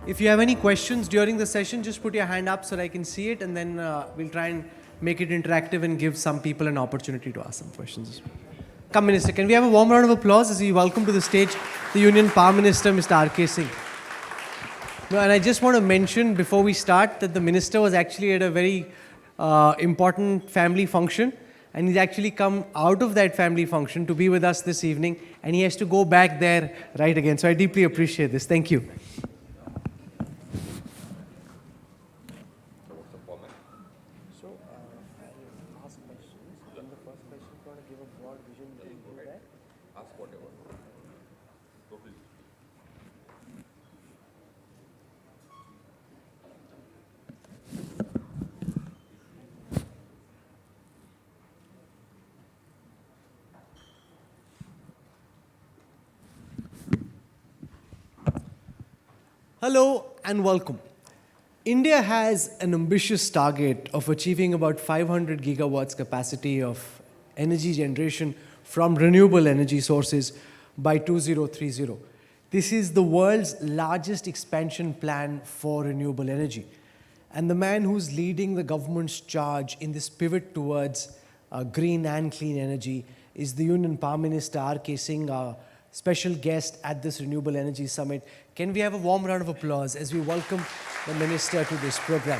If you have any questions during the session, just put your hand up so that I can see it, and then we'll try and make it interactive and give some people an opportunity to ask some questions as well. Come, Minister, can we have a warm round of applause as we welcome to the stage the Union Power Minister, Mr. R.K. Singh. No, and I just want to mention before we start that the Minister was actually at a very important family function, and he's actually come out of that family function to be with us this evening, and he has to go back there right again. So I deeply appreciate this. Thank you. Hello and welcome. India has an ambitious target of achieving about 500 gigawatts capacity of energy generation from renewable energy sources by 2030. This is the world's largest expansion plan for renewable energy. And the man who's leading the government's charge in this pivot towards green and clean energy is the Union Power Minister R.K. Singh, our special guest at this Renewable Energy Summit. Can we have a warm round of applause as we welcome the Minister to this program?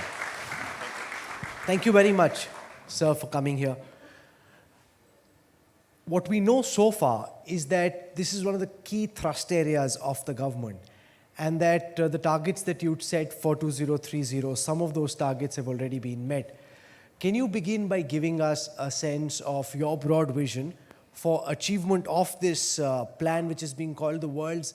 Thank you very much, sir, for coming here. What we know so far is that this is one of the key thrust areas of the government, and that the targets that you'd set for 2030, some of those targets have already been met. Can you begin by giving us a sense of your broad vision for achievement of this plan, which is being called the world's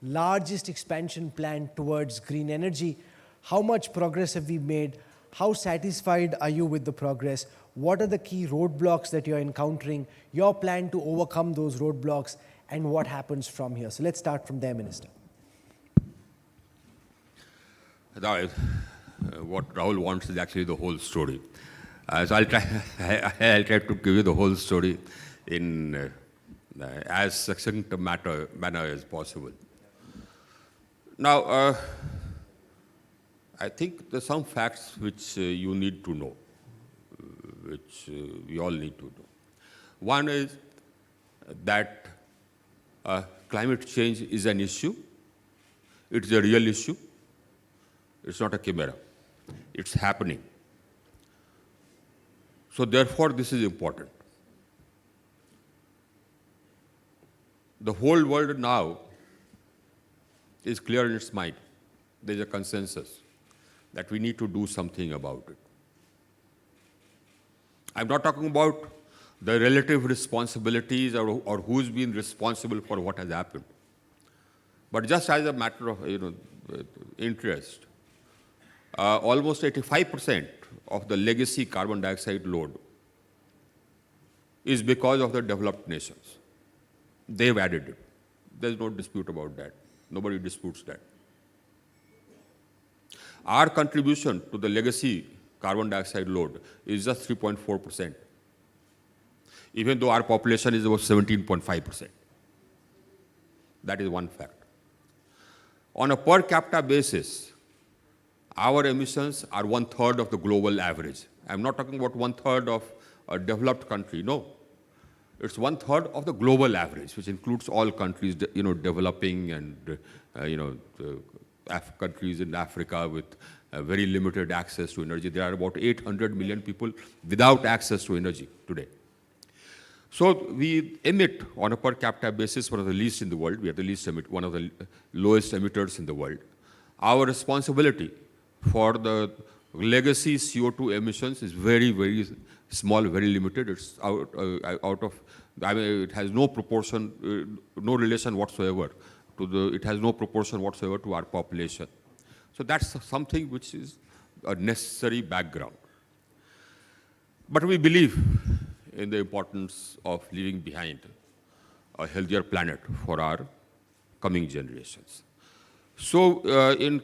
largest expansion plan towards green energy? How much progress have we made? How satisfied are you with the progress? What are the key roadblocks that you're encountering? Your plan to overcome those roadblocks, and what happens from here? So let's start from there, Minister. What Rahul wants is actually the whole story. So I'll try to give you the whole story in as succinct a manner as possible. Now, I think there's some facts which you need to know, which we all need to know. One is that climate change is an issue. It's a real issue. It's not a chimera. It's happening. So therefore, this is important. The whole world now is clear in its mind. There is a consensus that we need to do something about it. I'm not talking about the relative responsibilities or who's been responsible for what has happened. But just as a matter of interest, almost 85% of the legacy carbon dioxide load is because of the developed nations. They've added it. There's no dispute about that. Nobody disputes that. Our contribution to the legacy carbon dioxide load is just 3.4%, even though our population is about 17.5%. That is one fact. On a per capita basis, our emissions are 1/3 of the global average. I'm not talking about 1/3 of a developed country, no. It's 1/3 of the global average, which includes all countries, developing and, countries in Africa with very limited access to energy. There are about 800 million people without access to energy today. So we emit on a per capita basis one of the least in the world. We are the least one of the lowest emitters in the world. Our responsibility for the legacy CO2 emissions is very, very small, very limited. It's it has no proportion, no relation whatsoever it has no proportion whatsoever to our population. So that's something which is a necessary background. But we believe in the importance of leaving behind a healthier planet for our coming generations. So in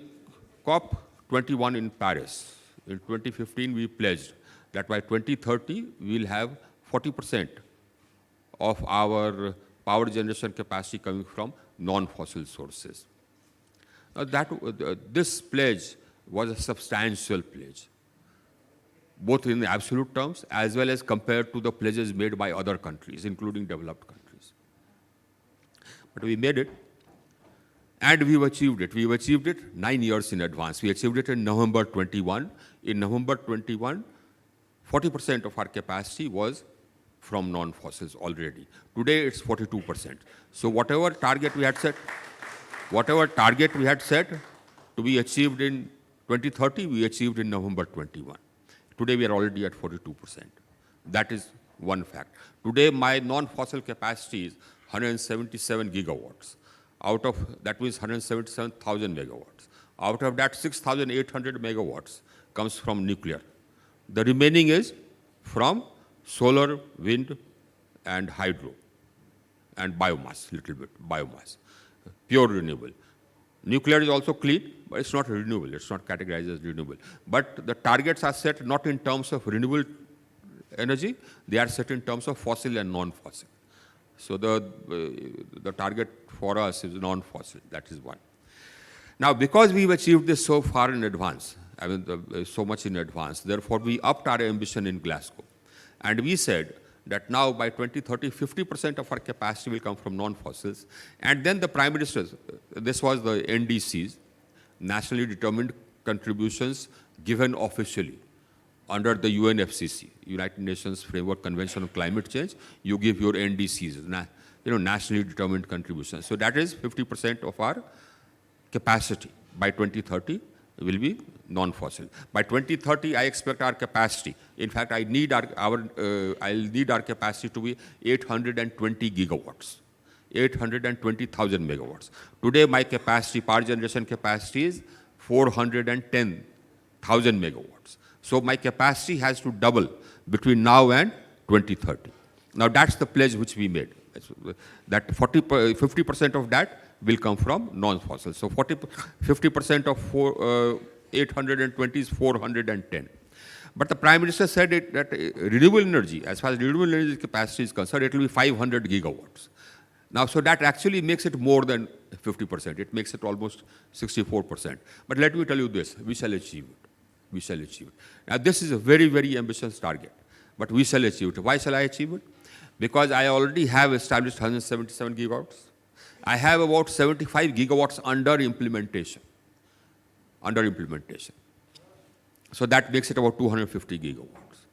COP21 in Paris, in 2015, we pledged that by 2030, we'll have 40% of our power generation capacity coming from non-fossil sources. This pledge was a substantial pledge, both in absolute terms as well as compared to the pledges made by other countries, including developed countries. But we made it, and we've achieved it. We've achieved it 9 years in advance. We achieved it in November 21. In November 21, 40% of our capacity was from non-fossils already. Today, it's 42%. So whatever target we had set to be achieved in 2030, we achieved in November 21. Today, we are already at 42%. That is one fact. Today, my non-fossil capacity is 177 gigawatts. Out of that means 177,000 megawatts. Out of that, 6,800 megawatts comes from nuclear. The remaining is from solar, wind, and hydro, and biomass, little bit, biomass, pure renewable. Nuclear is also clean, but it's not renewable. It's not categorized as renewable. But the targets are set not in terms of renewable energy, they are set in terms of fossil and non-fossil. So the target for us is non-fossil, that is one. Now, because we've achieved this so far in advance, so much in advance, therefore we upped our ambition in Glasgow. And we said that now by 2030, 50% of our capacity will come from non-fossils. And then the Prime Minister, this was the NDCs, nationally determined contributions given officially under the UNFCCC, United Nations Framework Convention on Climate Change. You give your NDCs, nationally determined contributions. So that is 50% of our capacity by 2030 will be non-fossil. By 2030, I expect our capacity. In fact, I'll need our capacity to be 820 gigawatts, 820,000 megawatts. Today, my capacity, power generation capacity is 410,000 megawatts. So my capacity has to double between now and 2030. Now that's the pledge which we made. That 50% of that will come from non-fossil. So 50% of 820 is 410. But the Prime Minister said that renewable energy, as far as renewable energy capacity is concerned, it will be 500 gigawatts. Now, so that actually makes it more than 50%. It makes it almost 64%. But let me tell you this, we shall achieve it. We shall achieve it. Now, this is a very, very ambitious target, but we shall achieve it. Why shall I achieve it? Because I already have established 177 gigawatts. I have about 75 gigawatts under implementation. So that makes it about 250 gigawatts.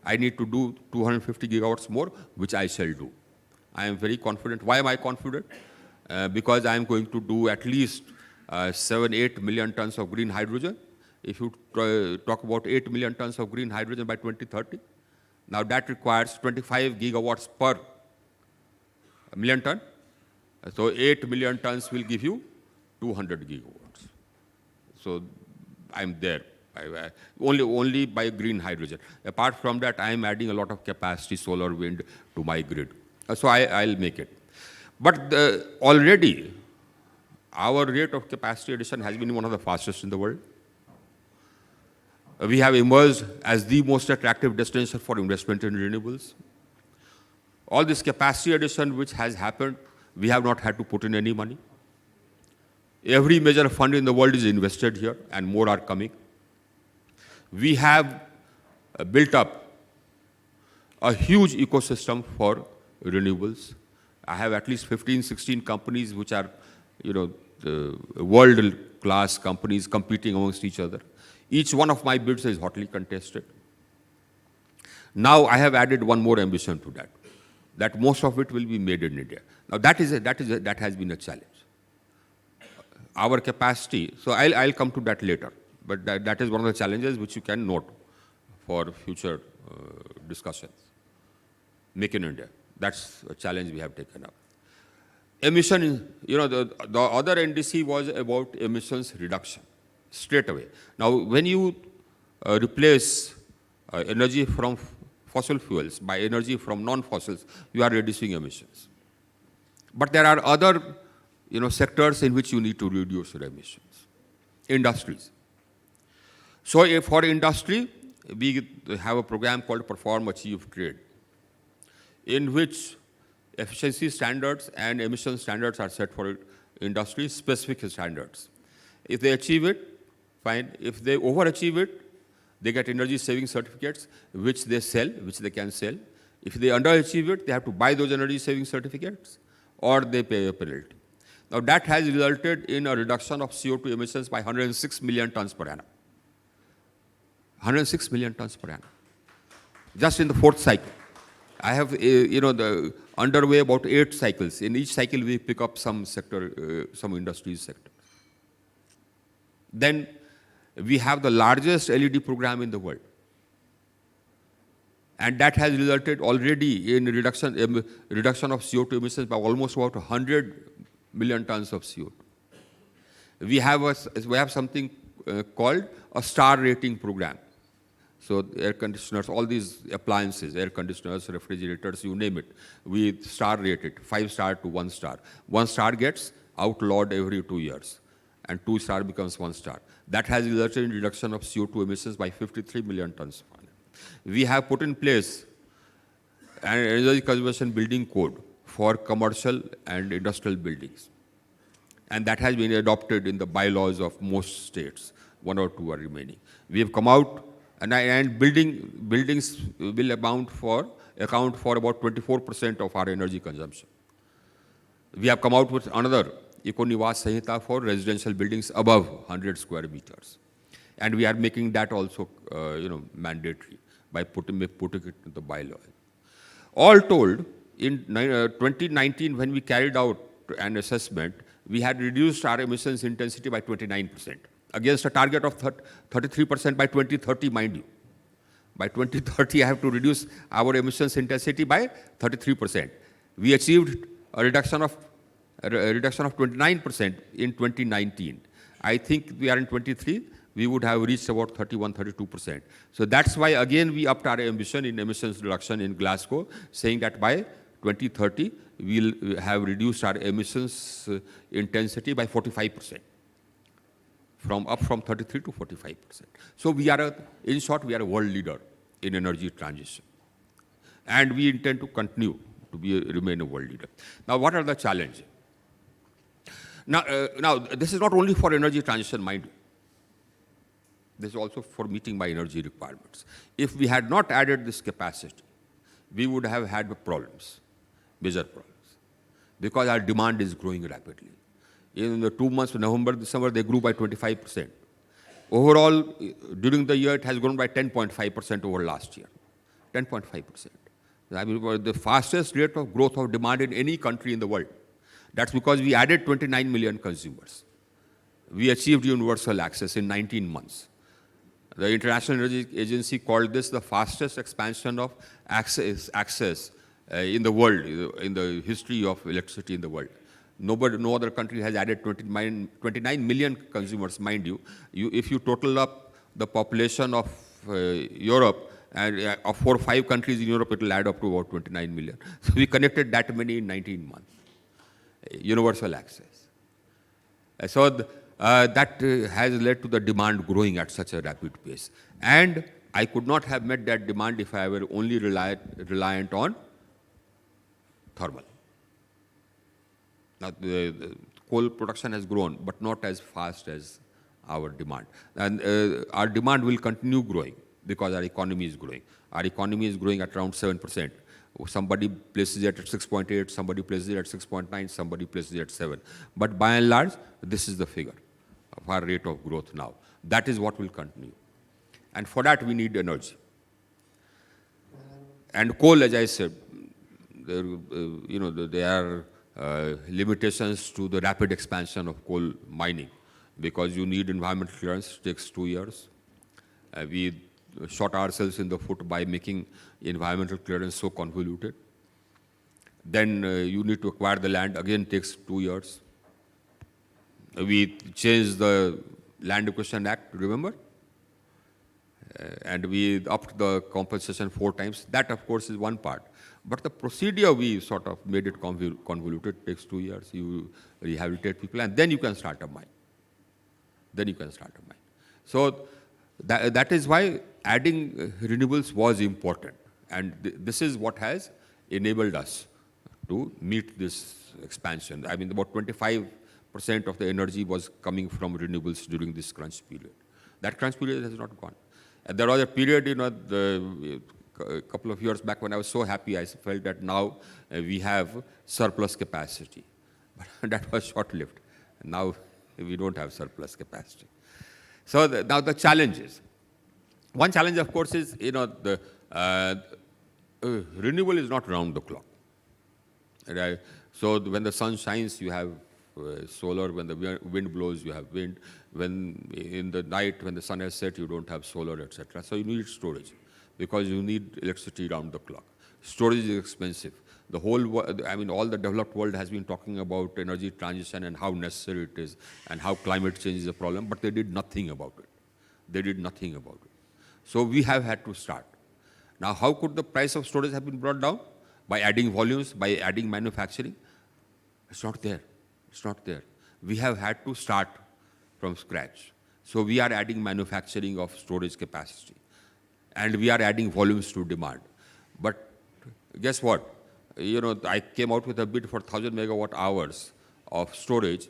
I need to do 250 gigawatts more, which I shall do. I am very confident. Why am I confident? Because I am going to do at least 7-8 million tons of green hydrogen. If you talk about 8 million tons of green hydrogen by 2030, now that requires 25 gigawatts per million ton. So 8 million tons will give you 200 gigawatts. So I'm there. Only by green hydrogen. Apart from that, I am adding a lot of capacity, solar, wind, to my grid. So I'll make it. But already, our rate of capacity addition has been one of the fastest in the world. We have emerged as the most attractive destination for investment in renewables. All this capacity addition which has happened, we have not had to put in any money. Every major fund in the world is invested here, and more are coming. We have built up a huge ecosystem for renewables. I have at least 15, 16 companies which are, world-class companies competing amongst each other. Each one of my bids is hotly contested. Now I have added one more ambition to that most of it will be made in India. Now that has been a challenge. Our capacity, so I'll come to that later, but that is one of the challenges which you can note for future discussions. Make in India, that's a challenge we have taken up. Emission, the other NDC was about emissions reduction, straight away. Now, when you replace energy from fossil fuels by energy from non-fossils, you are reducing emissions. But there are other, sectors in which you need to reduce your emissions. Industries. So for industry, we have a program called Perform, Achieve, Trade, in which efficiency standards and emission standards are set for industry, specific standards. If they achieve it, fine. If they overachieve it, they get energy saving certificates, which they sell, which they can sell. If they underachieve it, they have to buy those energy saving certificates, or they pay a penalty. Now that has resulted in a reduction of CO2 emissions by 106 million tons per annum. 106 million tons per annum. Just in the fourth cycle. I have, the underway about 8 cycles. In each cycle, we pick up some sector, some industry sector. Then we have the largest LED program in the world. And that has resulted already in reduction of CO2 emissions by almost about 100 million tons of CO2. We have something called a star rating program. So air conditioners, all these appliances, air conditioners, refrigerators, you name it, we star rate it, 5 star to 1 star. 1 star gets outlawed every 2 years, and 2 star becomes 1 star. That has resulted in reduction of CO2 emissions by 53 million tons per annum. We have put in place an energy conservation building code for commercial and industrial buildings. And that has been adopted in the bylaws of most states. 1 or 2 are remaining. We have come out, and buildings will account for about 24% of our energy consumption. We have come out with another Eco-Niwas Sanhita for residential buildings above 100 square meters. And we are making that also mandatory by putting it in the bylaw. All told, in 2019, when we carried out an assessment, we had reduced our emissions intensity by 29%, against a target of 33% by 2030, mind you. By 2030, I have to reduce our emissions intensity by 33%. We achieved a reduction of 29% in 2019. I think we are in 23, we would have reached about 31-32%. So that's why, again, we upped our ambition in emissions reduction in Glasgow, saying that by 2030, we'll have reduced our emissions intensity by 45%. Up from 33 to 45%. So in short, we are a world leader in energy transition. And we intend to continue to remain a world leader. Now, what are the challenges? Now, this is not only for energy transition, mind you. This is also for meeting my energy requirements. If we had not added this capacity, we would have had problems, major problems, because our demand is growing rapidly. In the 2 months, November, December, they grew by 25%. Overall, during the year, it has grown by 10.5% over last year. 10.5%. I mean, the fastest rate of growth of demand in any country in the world. That's because we added 29 million consumers. We achieved universal access in 19 months. The International Energy Agency called this the fastest expansion of access in the world, in the history of electricity in the world. No other country has added 29 million consumers, mind you. If you total up the population of Europe, and of 4 or 5 countries in Europe, it will add up to about 29 million. So we connected that many in 19 months. Universal access. So that has led to the demand growing at such a rapid pace. And I could not have met that demand if I were only reliant on thermal. Now, the coal production has grown, but not as fast as our demand. And our demand will continue growing because our economy is growing. Our economy is growing at around 7%. Somebody places it at 6.8, somebody places it at 6.9, somebody places it at 7. But by and large, this is the figure of our rate of growth now. That is what will continue. And for that, we need energy. And coal, as I said, there are limitations to the rapid expansion of coal mining because you need environmental clearance, it takes 2 years. We shot ourselves in the foot by making environmental clearance so convoluted. Then you need to acquire the land, again takes 2 years. We changed the Land Acquisition Act, remember? And we upped the compensation 4 times. That, of course, is one part. But the procedure, we sort of made it convoluted. It takes 2 years. You rehabilitate people, and then you can start a mine. So that is why adding renewables was important. And this is what has enabled us to meet this expansion. I mean, about 25% of the energy was coming from renewables during this crunch period. That crunch period has not gone. And there was a period, a couple of years back when I was so happy, I felt that now we have surplus capacity. But that was short-lived. Now we don't have surplus capacity. So now the challenges. One challenge, of course, is, renewable is not round the clock. Right? So when the sun shines, you have solar. When the wind blows, you have wind. When in the night, when the sun has set, you don't have solar, etc. So you need storage because you need electricity round the clock. Storage is expensive. The whole, all the developed world has been talking about energy transition and how necessary it is and how climate change is a problem, but they did nothing about it. They did nothing about it. So we have had to start. Now, how could the price of storage have been brought down? By adding volumes, by adding manufacturing? It's not there. It's not there. We have had to start from scratch. So we are adding manufacturing of storage capacity. And we are adding volumes to demand. But guess what? I came out with a bid for 1,000 megawatt hours of storage.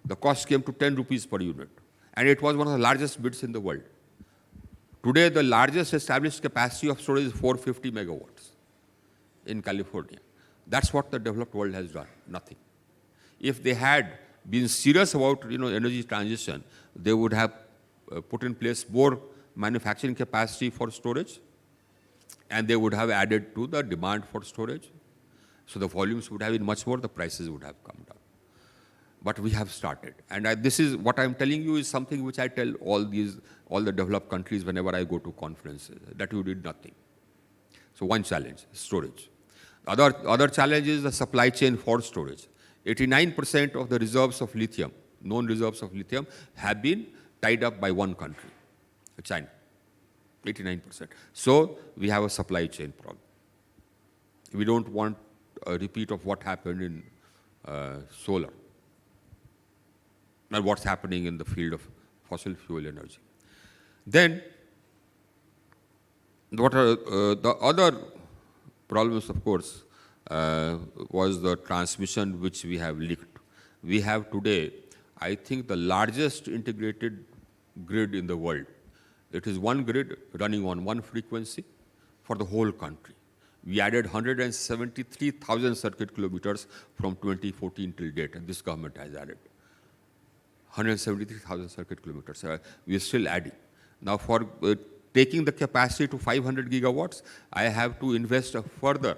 The cost came to 10 rupees per unit. And it was one of the largest bids in the world. Today, the largest established capacity of storage is 450 megawatts in California. That's what the developed world has done, nothing. If they had been serious about energy transition, they would have put in place more manufacturing capacity for storage, and they would have added to the demand for storage. So the volumes would have been much more, the prices would have come down. But we have started. And this is what I'm telling you is something which I tell all the developed countries whenever I go to conferences, that you did nothing. So one challenge, storage. Other challenge is the supply chain for storage. 89% of the reserves of lithium, known reserves of lithium, have been tied up by one country, China. 89%. So we have a supply chain problem. We don't want a repeat of what happened in solar, and what's happening in the field of fossil fuel energy. Then, what are the other problems, of course, was the transmission which we have leaked. We have today, I think, the largest integrated grid in the world. It is one grid running on one frequency for the whole country. We added 173,000 circuit kilometers from 2014 till date, and this government has added 173,000 circuit kilometers. We are still adding. Now, for taking the capacity to 500 gigawatts, I have to invest a further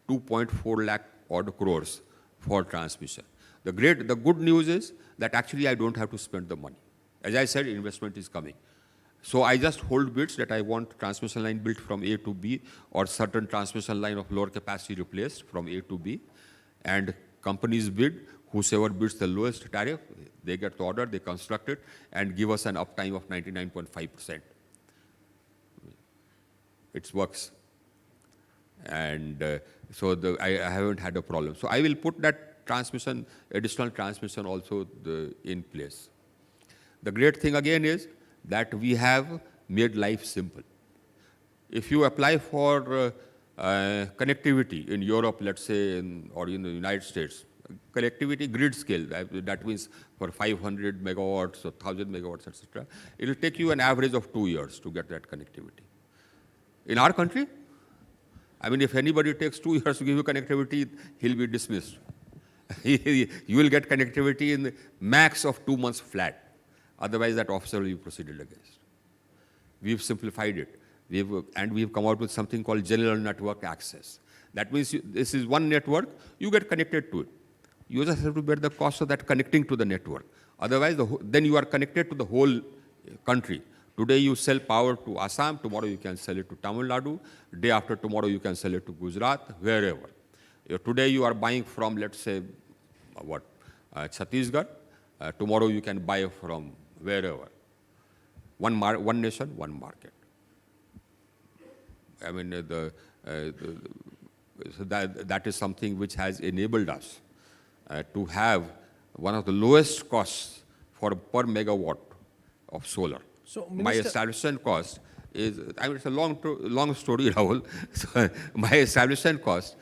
2.4 lakh odd crores for transmission. The good news is that actually I don't have to spend the money. As I said, investment is coming. So I just hold bids that I want transmission line built from A to B or certain transmission line of lower capacity replaced from A to B. And companies bid, whosoever bids the lowest tariff, they get the order, they construct it, and give us an uptime of 99.5%. It works. And so I haven't had a problem. So I will put that transmission, additional transmission also in place. The great thing again is that we have made life simple. If you apply for connectivity in Europe, let's say, or in the United States, connectivity grid scale, that means for 500 megawatts or 1,000 megawatts, etc., it will take you an average of 2 years to get that connectivity. In our country, if anybody takes 2 years to give you connectivity, he'll be dismissed. You will get connectivity in the max of 2 months flat. Otherwise, that officer will be proceeded against. We've simplified it. We've come out with something called general network access. That means this is one network, you get connected to it. You just have to bear the cost of that connecting to the network. Otherwise, then you are connected to the whole country. Today you sell power to Assam, tomorrow you can sell it to Tamil Nadu, day after tomorrow you can sell it to Gujarat, wherever. Today you are buying from, let's say, Chhattisgarh, tomorrow you can buy from wherever. One nation, one market. So that is something which has enabled us to have one of the lowest costs for per megawatt of solar. So, my establishment cost is, it's a long story, Rahul. So my establishment cost,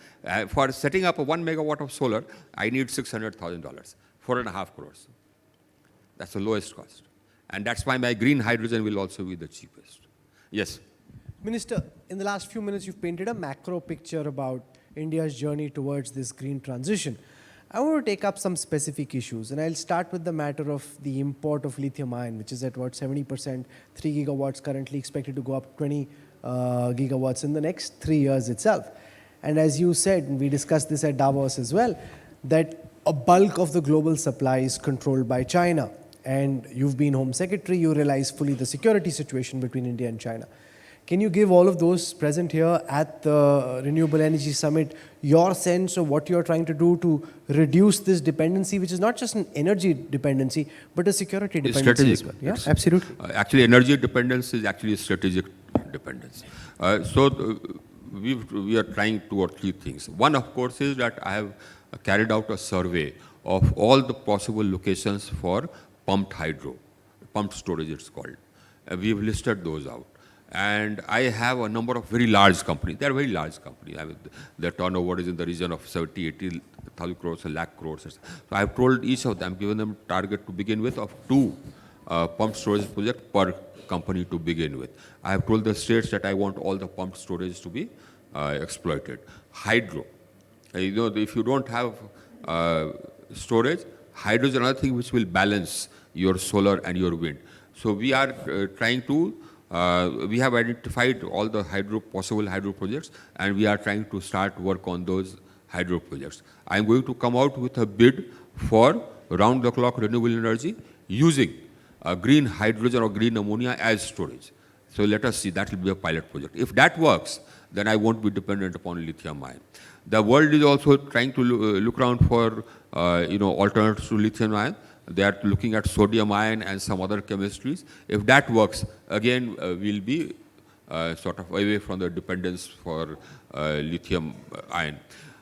for setting up a 1 megawatt of solar, I need $600,000. 4.5 crores. That's the lowest cost. And that's why my green hydrogen will also be the cheapest. Yes. Minister, in the last few minutes, you've painted a macro picture about India's journey towards this green transition. I want to take up some specific issues, and I'll start with the matter of the import of lithium ion, which is at about 70%, 3 gigawatts currently expected to go up 20 gigawatts in the next 3 years itself. And as you said, and we discussed this at Davos as well, that a bulk of the global supply is controlled by China. And you've been Home Secretary, you realize fully the security situation between India and China. Can you give all of those present here at the Renewable Energy Summit your sense of what you're trying to do to reduce this dependency, which is not just an energy dependency, but a security dependency as well? Yeah, absolutely. Actually, energy dependence is actually a strategic dependence. We are trying 2 or 3 things. One, of course, is that I have carried out a survey of all the possible locations for pumped hydro, pumped storage it's called. We've listed those out. And I have a number of very large companies. They are very large companies. I mean, their turnover is in the region of 70, 80,000 crores, a lakh crores. So I have told each of them, given them target to begin with of 2 pumped storage projects per company to begin with. I have told the states that I want all the pumped storage to be exploited. Hydro. If you don't have storage, hydro is another thing which will balance your solar and your wind. So we are trying to we have identified all the possible hydro projects, and we are trying to start work on those hydro projects. I am going to come out with a bid for round-the-clock renewable energy using green hydrogen or green ammonia as storage. So let us see, that will be a pilot project. If that works, then I won't be dependent upon lithium ion. The world is also trying to look around for alternatives to lithium ion. They are looking at sodium ion and some other chemistries. If that works, again, we'll be sort of away from the dependence for lithium ion.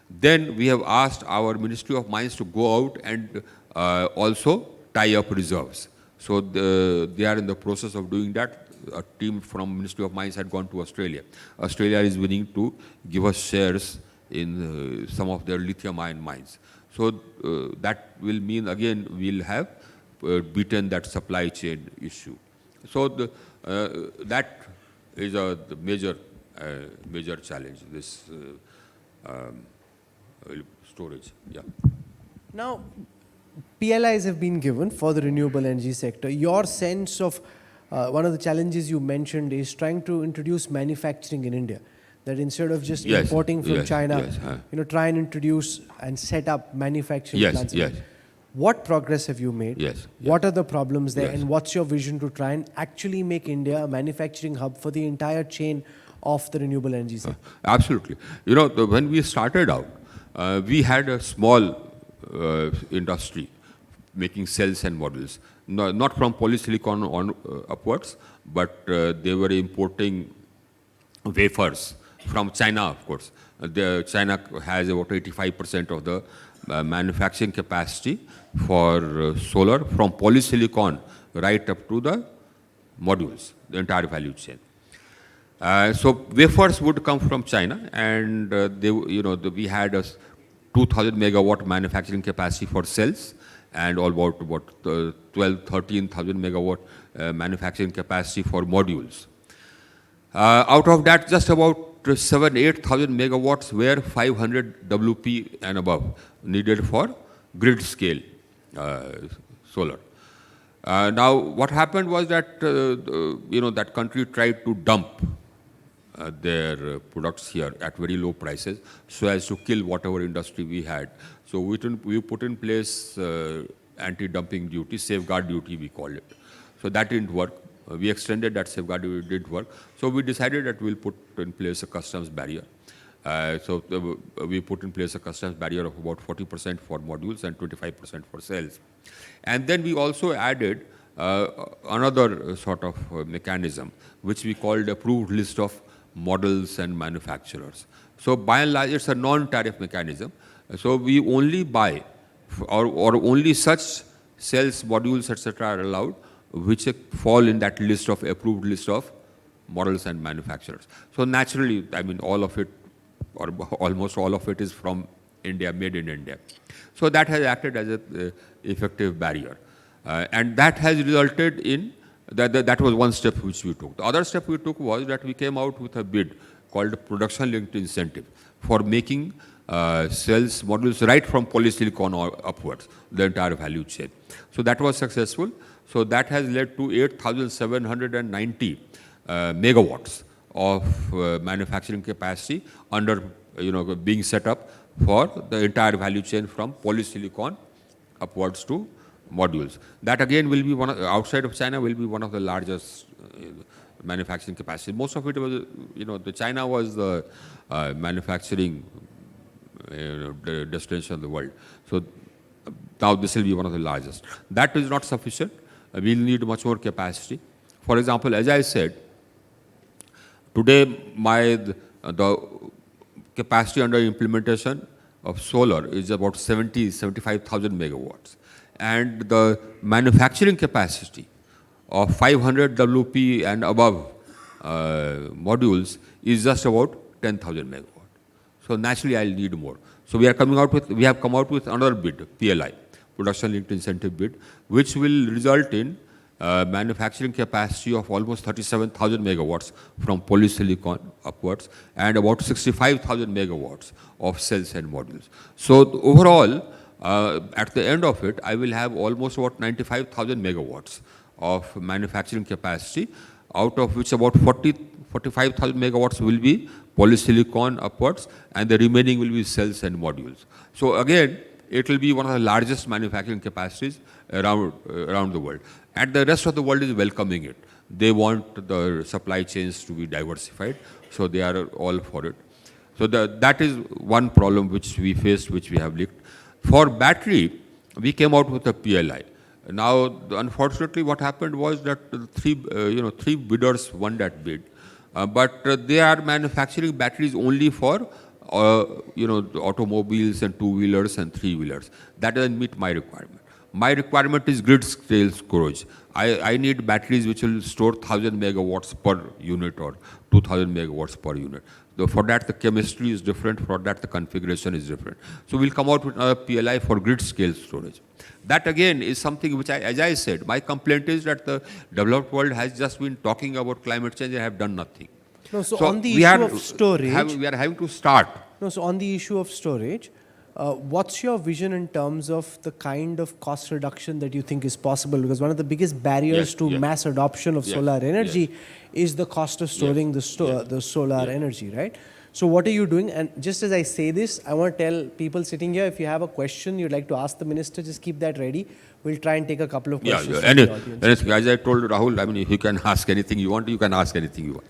Then we have asked our Ministry of Mines to go out and also tie up reserves. So they are in the process of doing that. A team from Ministry of Mines had gone to Australia. Australia is willing to give us shares in some of their lithium ion mines. So that will mean, again, we'll have beaten that supply chain issue. So that is the major challenge, this storage. Yeah. Now, PLIs have been given for the renewable energy sector. Your sense of one of the challenges you mentioned is trying to introduce manufacturing in India. That instead of just importing from China, try and introduce and set up manufacturing plants. What progress have you made? What are the problems there? And what's your vision to try and actually make India a manufacturing hub for the entire chain of the renewable energy sector? Absolutely. When we started out, we had a small industry making cells and modules. Not from polysilicon on upwards, but they were importing wafers from China, of course. China has about 85% of the manufacturing capacity for solar from polysilicon right up to the modules, the entire value chain. So wafers would come from China, and we had a 2,000 megawatt manufacturing capacity for cells, and about 13,000 megawatt manufacturing capacity for modules. Out of that, just about 8,000 megawatts were 500 WP and above needed for grid scale solar. Now, what happened was that that country tried to dump their products here at very low prices so as to kill whatever industry we had. So we put in place anti-dumping duty, safeguard duty we call it. So that didn't work. We extended that safeguard duty, it didn't work. So we decided that we'll put in place a customs barrier. We put in place a customs barrier of about 40% for modules and 25% for cells. And then we also added another sort of mechanism, which we called approved list of models and manufacturers. So by and large, it's a non-tariff mechanism. So we only buy or only such cells, modules, etc. are allowed which fall in that list of approved list of models and manufacturers. So naturally, I mean, all of it or almost all of it is from India, made in India. So that has acted as an effective barrier. And that has resulted in, that was one step which we took. The other step we took was that we came out with a bid called production linked incentive for making cells, modules right from polysilicon or upwards, the entire value chain. So that was successful. So that has led to 8,790 megawatts of manufacturing capacity under, being set up for the entire value chain from polysilicon upwards to modules. That again will be one of, outside of China, will be one of the largest manufacturing capacity. Most of it was, the China was the manufacturing destination of the world. So now this will be one of the largest. That is not sufficient. We'll need much more capacity. For example, as I said, today the capacity under implementation of solar is about 75,000 megawatts. And the manufacturing capacity of 500 WP and above modules is just about 10,000 megawatts. So naturally, I'll need more. So we have come out with another bid, PLI, production linked incentive bid, which will result in manufacturing capacity of almost 37,000 megawatts from polysilicon upwards and about 65,000 megawatts of cells and modules. So overall, at the end of it, I will have almost about 95,000 megawatts of manufacturing capacity, out of which about 45,000 megawatts will be polysilicon upwards, and the remaining will be cells and modules. So again, it will be one of the largest manufacturing capacities around the world. And the rest of the world is welcoming it. They want the supply chains to be diversified, so they are all for it. So that is one problem which we faced, which we have licked. For battery, we came out with a PLI. Now, unfortunately, what happened was that three bidders won that bid, but they are manufacturing batteries only for automobiles and two-wheelers and three-wheelers. That doesn't meet my requirement. My requirement is grid scale storage. I need batteries which will store 1,000 megawatts per unit or 2,000 megawatts per unit. For that, the chemistry is different. For that, the configuration is different. So we'll come out with another PLI for grid scale storage. That again is something which, as I said, my complaint is that the developed world has just been talking about climate change and have done nothing. No, so on the issue of storage, we are having to start. No, so on the issue of storage, what's your vision in terms of the kind of cost reduction that you think is possible? Because one of the biggest barriers to mass adoption of solar energy is the cost of storing the solar energy, right? So what are you doing? And just as I say this, I want to tell people sitting here, if you have a question you'd like to ask the minister, just keep that ready. We'll try and take a couple of questions from the audience. As I told Rahul, I mean, if you can ask anything you want, you can ask anything you want.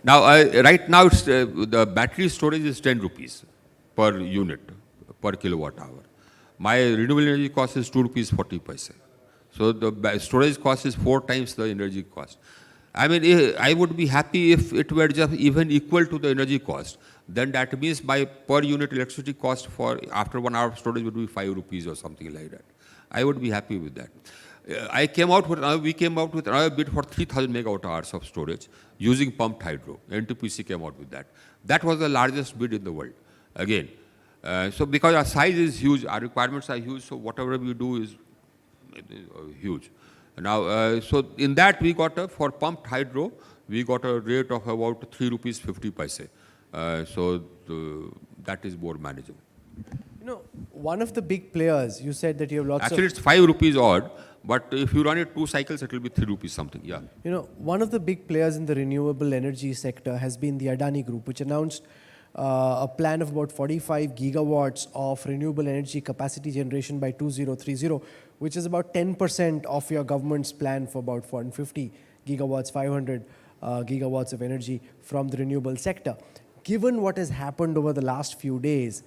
Now, right now, the battery storage is 10 rupees per unit, per kilowatt hour. My renewable energy cost is 2 rupees 40 paise. So the storage cost is 4 times the energy cost. I mean, I would be happy if it were just even equal to the energy cost. Then that means my per unit electricity cost for after 1 hour of storage would be 5 rupees or something like that. I would be happy with that. We came out with another bid for 3,000 megawatt hours of storage using pumped hydro. NTPC came out with that. That was the largest bid in the world. Again, so because our size is huge, our requirements are huge, so whatever we do is huge. Now, so in that we got for pumped hydro, we got a rate of about 3 rupees 50 paise. So that is more manageable. You know, one of the big players, you said that you have lots Actually, it's 5 rupees odd, but if you run it 2 cycles, it will be 3 rupees something, yeah. You know, one of the big players in the renewable energy sector has been the Adani Group, which announced a plan of about 45 gigawatts of renewable energy capacity generation by 2030, which is about 10% of your government's plan for about 450 gigawatts, 500 gigawatts of energy from the renewable sector. Given what has happened over the last few days,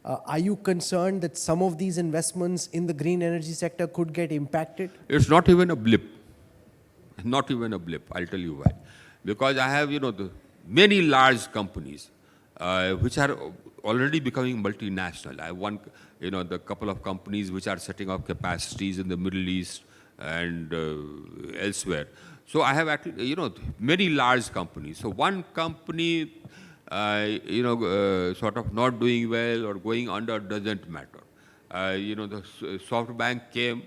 are you concerned that some of these investments in the green energy sector could get impacted? It's not even a blip. Not even a blip. I'll tell you why. Because I have, many large companies which are already becoming multinational. I have one, the couple of companies which are setting up capacities in the Middle East and elsewhere. So I have actually, many large companies. So one company sort of not doing well or going under doesn't matter. The SoftBank came,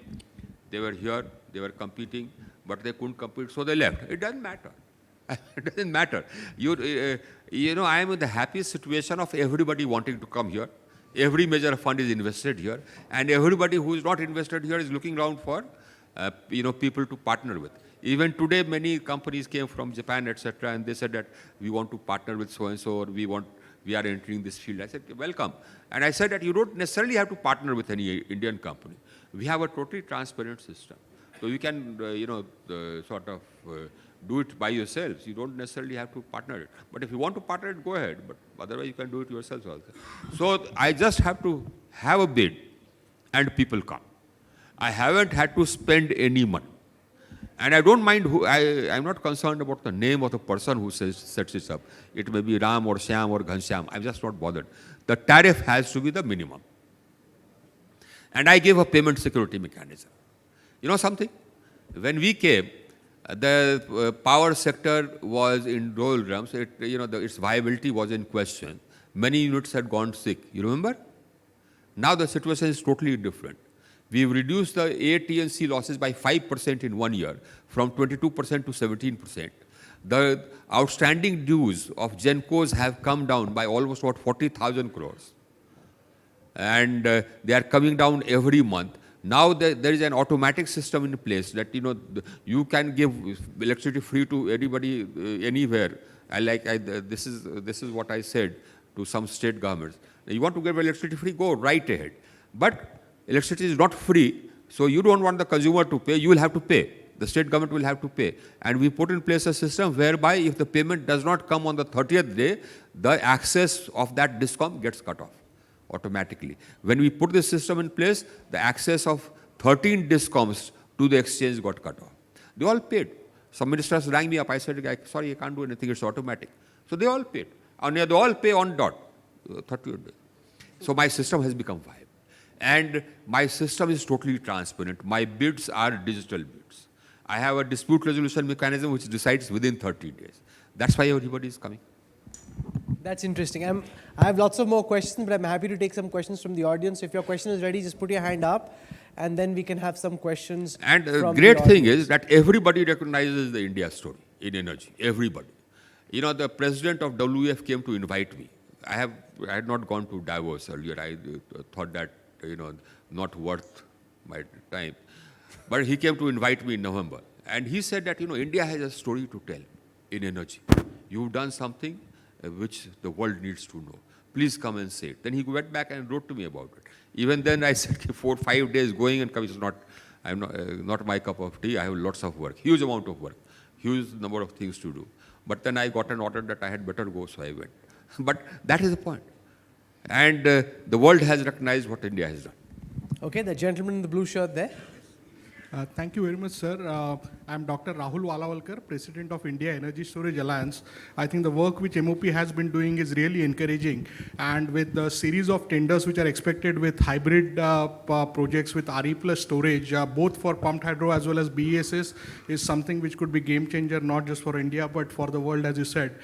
they were here, they were competing, but they couldn't compete, so they left. It doesn't matter. It doesn't matter. I am in the happiest situation of everybody wanting to come here. Every major fund is invested here, and everybody who is not invested here is looking around for, people to partner with. Even today, many companies came from Japan, etc., and they said that we want to partner with so and so, or we are entering this field. I said, welcome. And I said that you don't necessarily have to partner with any Indian company. We have a totally transparent system. So you can, do it by yourselves. You don't necessarily have to partner it. But if you want to partner it, go ahead. But otherwise, you can do it yourselves also. So I just have to have a bid, and people come. I haven't had to spend any money. And I don't mind I'm not concerned about the name of the person who sets it up. It may be Ram or Shyam or Ghanshyam. I'm just not bothered. The tariff has to be the minimum. And I give a payment security mechanism. You know something? When we came, the power sector was in doldrums. Its viability was in question. Many units had gone sick. You remember? Now the situation is totally different. We've reduced the AT&C losses by 5% in 1 year, from 22% to 17%. The outstanding dues of Gencos have come down by almost 40,000 crores. And they are coming down every month. Now there is an automatic system in place that you can give electricity free to anybody anywhere. This is what I said to some state governments. You want to give electricity free, go right ahead. But electricity is not free, so you don't want the consumer to pay. You will have to pay. The state government will have to pay. And we put in place a system whereby if the payment does not come on the 30th day, the access of that DISCOM gets cut off automatically. When we put this system in place, the access of 13 DISCOMs to the exchange got cut off. They all paid. Some ministers rang me up. I said, sorry, I can't do anything. It's automatic. So they all paid. And they all pay on dot, 30th day. So my system has become viable. And my system is totally transparent. My bids are digital bids. I have a dispute resolution mechanism which decides within 30 days. That's why everybody is coming. That's interesting. I have lots of more questions, but I'm happy to take some questions from the audience. If your question is ready, just put your hand up, and then we can have some questions. And the great thing is that everybody recognizes the India story in energy. Everybody. The president of WEF came to invite me. I had not gone to Davos earlier. I thought that, not worth my time. But he came to invite me in November. And he said that, India has a story to tell in energy. You've done something which the world needs to know. Please come and say it. Then he went back and wrote to me about it. Even then I said 4 or 5 days going and coming is not my cup of tea. I have lots of work, huge amount of work, huge number of things to do. But then I got an order that I had better go, so I went. But that is the point. And the world has recognized what India has done. Okay, the gentleman in the blue shirt there. Thank you very much, sir. I'm Dr. Rahul Walavalkar, President of India Energy Storage Alliance. I think the work which MOP has been doing is really encouraging. And with the series of tenders which are expected with hybrid projects with RE plus storage, both for pumped hydro as well as BESS, is something which could be game changer, not just for India, but for the world, as you said.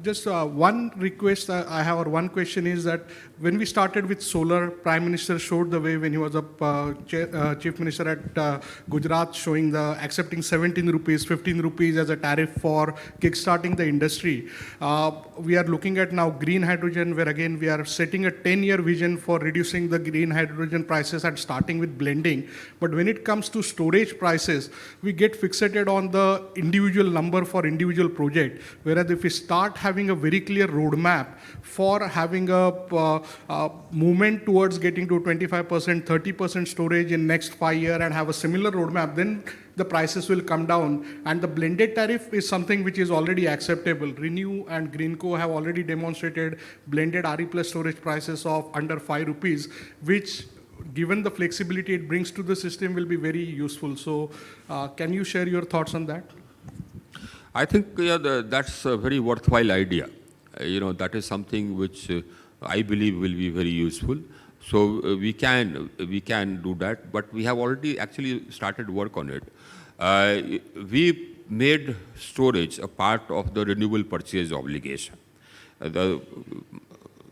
Just one request I have, or one question is that when we started with solar, Prime Minister showed the way when he was a Chief Minister at Gujarat, showing the accepting 17 rupees, 15 rupees as a tariff for kickstarting the industry. We are looking at now green hydrogen, where again we are setting a 10-year vision for reducing the green hydrogen prices and starting with blending. But when it comes to storage prices, we get fixated on the individual number for individual project. Whereas if we start having a very clear roadmap for having a movement towards getting to 25%, 30% storage in next 5 years and have a similar roadmap, then the prices will come down. And the blended tariff is something which is already acceptable. Renew and Greenco have already demonstrated blended RE plus storage prices of under 5 rupees, which given the flexibility it brings to the system will be very useful. So can you share your thoughts on that? I think that's a very worthwhile idea. That is something which I believe will be very useful. So we can do that, but we have already actually started work on it. We made storage a part of the renewable purchase obligation. The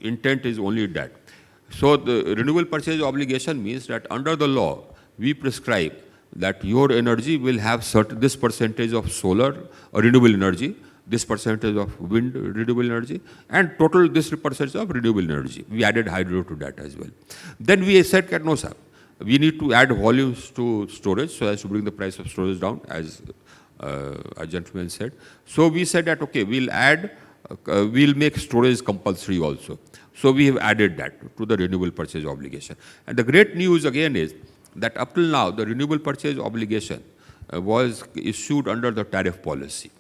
intent is only that. So the renewable purchase obligation means that under the law, we prescribe that your energy will have this percentage of solar or renewable energy, this percentage of wind renewable energy, and total this percentage of renewable energy. We added hydro to that as well. Then we said, no, sir, we need to add volumes to storage so as to bring the price of storage down, as a gentleman said. So we said that, okay, we'll make storage compulsory also. So we have added that to the renewable purchase obligation. And the great news again is that up till now, the renewable purchase obligation was issued under the tariff policy.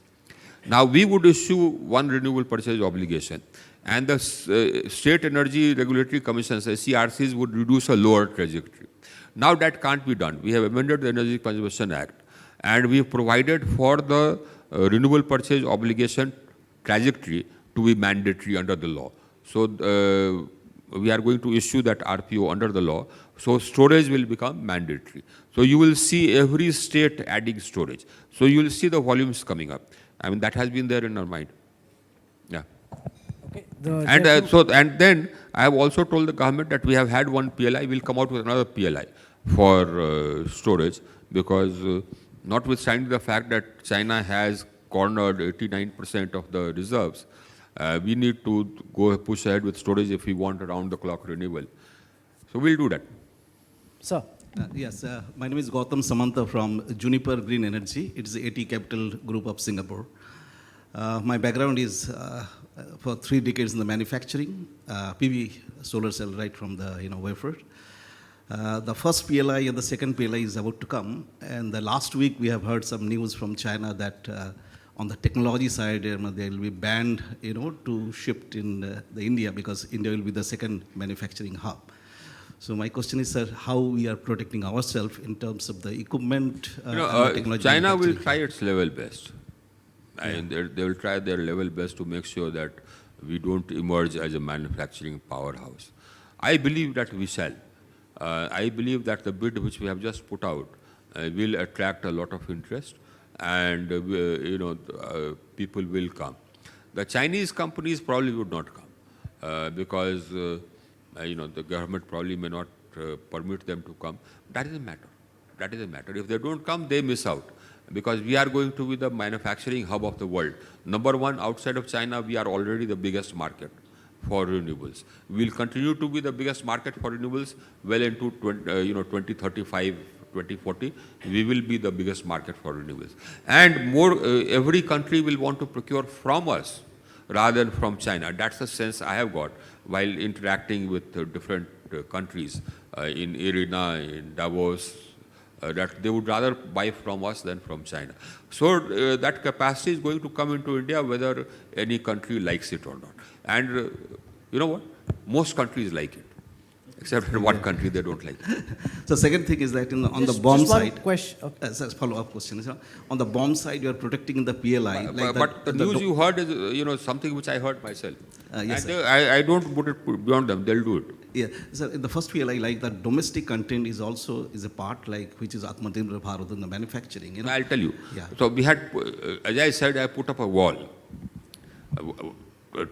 Now we would issue one renewable purchase obligation, and the state energy regulatory commissions, SERCs, would reduce a lower trajectory. Now that can't be done. We have amended the Energy Conservation Act, and we have provided for the renewable purchase obligation trajectory to be mandatory under the law. So we are going to issue that RPO under the law. So storage will become mandatory. So you will see every state adding storage. So you will see the volumes coming up. I mean, that has been there in our mind. Yeah. Okay. And then I have also told the government that we have had one PLI. We'll come out with another PLI for storage, because notwithstanding the fact that China has cornered 89% of the reserves, we need to go push ahead with storage if we want around-the-clock renewable. So we'll do that. Sir. Yes, my name is Gautam Samanta from Juniper Green Energy. It's the AT Capital Group of Singapore. My background is for 3 decades in the manufacturing, PV solar cell right from the wafer. The first PLI and the second PLI is about to come. And the last week we have heard some news from China that on the technology side, they will be banned, to shift in the India, because India will be the second manufacturing hub. So my question is, sir, how we are protecting ourselves in terms of the equipment and the technology? China will try its level best. And they will try their level best to make sure that we don't emerge as a manufacturing powerhouse. I believe that we shall. I believe that the bid which we have just put out will attract a lot of interest, and people will come. The Chinese companies probably would not come because the government probably may not permit them to come. That is a matter. That is a matter. If they don't come, they miss out, because we are going to be the manufacturing hub of the world. Number one, outside of China, we are already the biggest market for renewables. We will continue to be the biggest market for renewables well into 2035, 2040. We will be the biggest market for renewables. And more, every country will want to procure from us rather than from China. That's the sense I have got while interacting with different countries in IRENA, in Davos, that they would rather buy from us than from China. So that capacity is going to come into India whether any country likes it or not. And you know what? Most countries like it, except in one country they don't like it. So second thing is that on the bomb just one side, question. follow-up question is, on the bomb side, you are protecting the PLI. But the news you heard is something which I heard myself. Yes, and I don't put it beyond them. They'll do it. Yeah, so in the first PLI, like the domestic content is also a part, like which is Atmanirbhar Bharat in the manufacturing. I'll tell you. Yeah. So we had, as I said, I put up a wall.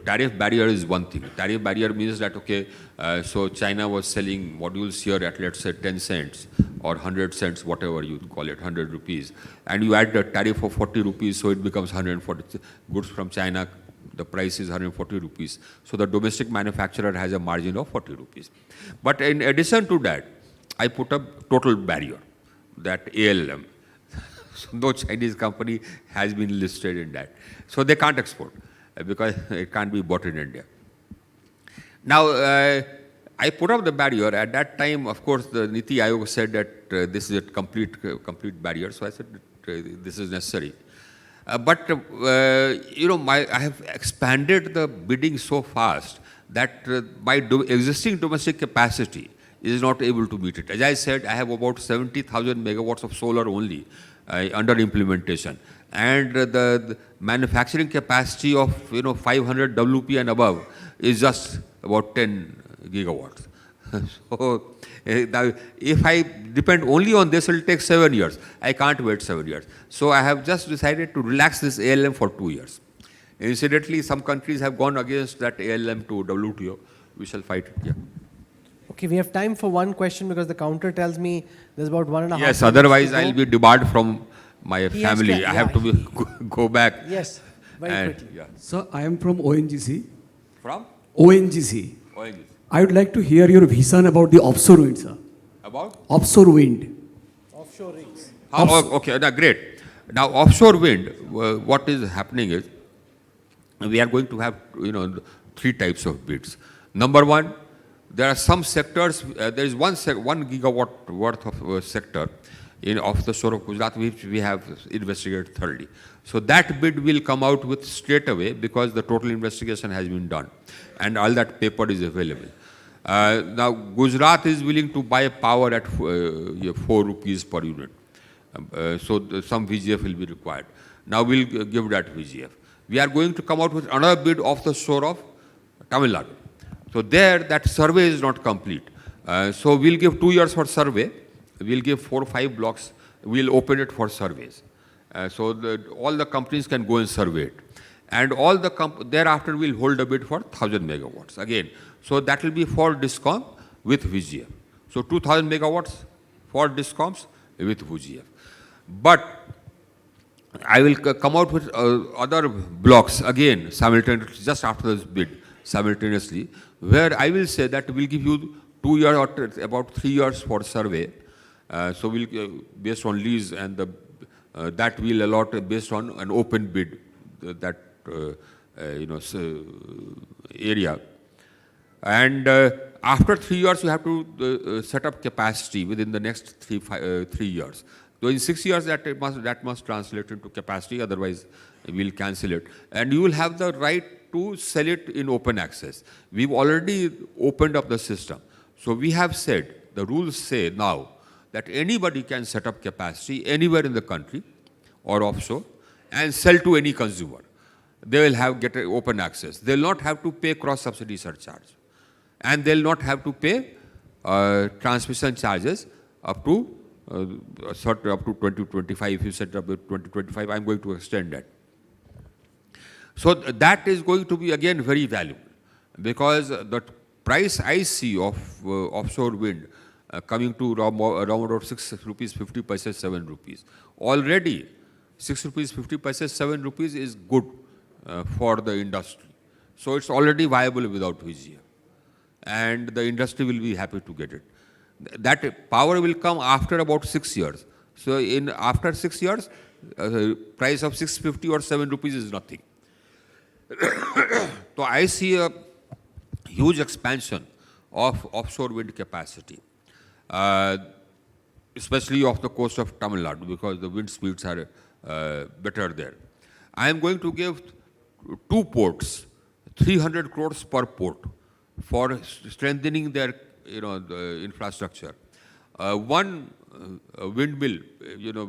Tariff barrier is one thing. Tariff barrier means that, okay, so China was selling modules here at, let's say, 10 cents or 100 cents, whatever you call it, 100 rupees. And you add the tariff of 40 rupees, so it becomes 140. Goods from China, the price is 140 rupees. So the domestic manufacturer has a margin of 40 rupees. But in addition to that, I put up total barrier, that ALM. So no Chinese company has been listed in that. So they can't export, because it can't be bought in India. Now, I put up the barrier. At that time, of course, the Niti Aayog said that this is a complete barrier. So I said that, this is necessary. But I have expanded the bidding so fast that my existing domestic capacity is not able to meet it. As I said, I have about 70,000 megawatts of solar only under implementation. And the manufacturing capacity of 500 WP and above is just about 10 gigawatts. So now if I depend only on this, it will take 7 years. I can't wait 7 years. So I have just decided to relax this ALM for 2 years. Incidentally, some countries have gone against that ALM to WTO. We shall fight it, yeah. Okay, we have time for one question because the counter tells me there's about 1.5 minutes. Yes, to otherwise go. I'll be debarred from my He has family. to- I have to yeah, go back. Yes, very and, quickly. yeah. Sir, I am from ONGC. From? ONGC. ONGC. I would like to hear your vision about the offshore wind, sir. About? Offshore wind. Offshore rigs. Okay, now, great. Now, offshore wind, what is happening is, we are going to have, three types of bids. Number one, there are some sectors, there is 1 gigawatt worth of sector off the shore of Gujarat, which we have investigated thoroughly. So that bid will come out with straight away because the total investigation has been done and all that paper is available. Now, Gujarat is willing to buy power at 4 rupees per unit. So some VGF will be required. Now we'll give that VGF. We are going to come out with another bid off the shore of Tamil Nadu. So there, that survey is not complete. So we'll give 2 years for survey. We'll give 4 or 5 blocks. We'll open it for surveys. So all the companies can go and survey it. And all the thereafter we'll hold a bid for 1,000 megawatts again. So that will be for DISCOM with VGF. So 2,000 megawatts for DISCOMs with VGF. But I will come out with other blocks again simultaneously, just after this bid, simultaneously, where I will say that we'll give you 2 years or about 3 years for survey. So we'll based on lease and that will allot based on an open bid that area. And after 3 years, you have to set up capacity within the next 3 years. So in 6 years, that must translate into capacity. Otherwise, we'll cancel it. And you will have the right to sell it in open access. We've already opened up the system. So we have said, the rules say now that anybody can set up capacity anywhere in the country or offshore and sell to any consumer. They will get open access. They'll not have to pay cross-subsidy surcharge. And they'll not have to pay transmission charges up to 2025. If you set up 2025, I'm going to extend that. So that is going to be again very valuable because the price I see of offshore wind coming to around about 6 rupees 50 paise, 7 rupees. Already 6 rupees 50 paise, 7 rupees is good for the industry. So it's already viable without VGF. And the industry will be happy to get it. That power will come after about 6 years. So after 6 years, price of 650 or 7 rupees is nothing. So I see a huge expansion of offshore wind capacity, especially off the coast of Tamil Nadu because the wind speeds are better there. I am going to give 2 ports, 300 crores per port for strengthening their the infrastructure. One windmill,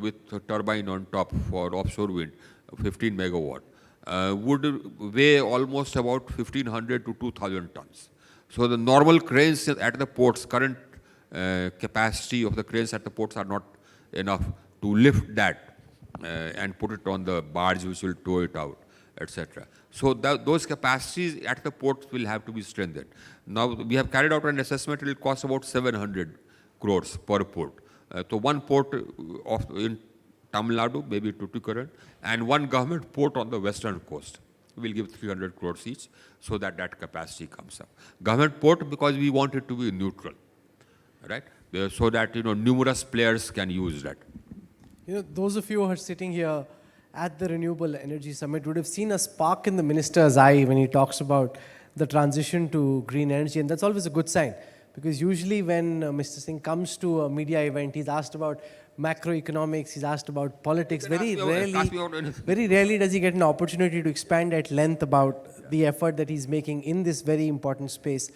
with a turbine on top for offshore wind, 15 megawatt, would weigh almost about 1,500 to 2,000 tons. So the normal cranes at the ports, current capacity of the cranes at the ports are not enough to lift that and put it on the barge which will tow it out, etc. So those capacities at the ports will have to be strengthened. Now we have carried out an assessment, it will cost about 700 crores per port. So one port in Tamil Nadu, maybe Tuticorin, and one government port on the western coast. We'll give 300 crores each so that capacity comes up. Government port because we want it to be neutral, right? So that numerous players can use that. Those of you who are sitting here at the Renewable Energy Summit would have seen a spark in the minister's eye when he talks about the transition to green energy, and that's always a good sign because usually when Mr. Singh comes to a media event, he's asked about macroeconomics, he's asked about politics. Very rarely does he get an opportunity to expand at length about the effort that he's making in this very important space.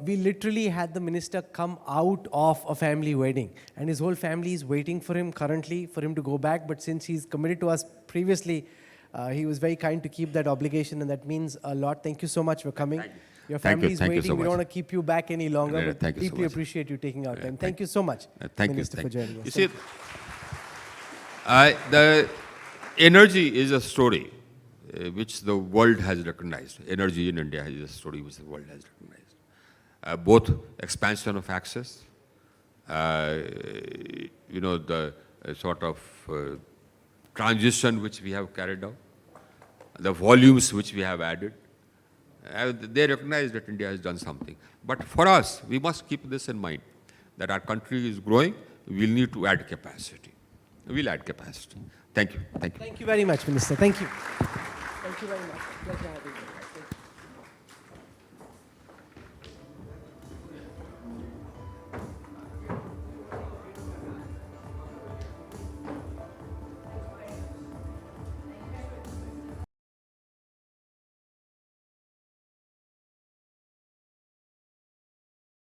We literally had the minister come out of a family wedding and his whole family is waiting for him currently for him to go back. But since he's committed to us previously, he was very kind to keep that obligation and that means a lot. Thank you so much for coming. Your family is waiting. We don't want to keep you back any longer, but deeply appreciate you taking out time. Thank you so much, Minister, for joining us. You see, the energy is a story. which the world has recognized. Energy in India is a story which the world has recognized. Both expansion of access, the sort of transition which we have carried out, the volumes which we have added. They recognize that India has done something. But for us, we must keep this in mind, that our country is growing, we'll need to add capacity. We'll add capacity. Thank you. Thank you. Thank you very much, Minister. Thank you. Thank you very much. Pleasure having you.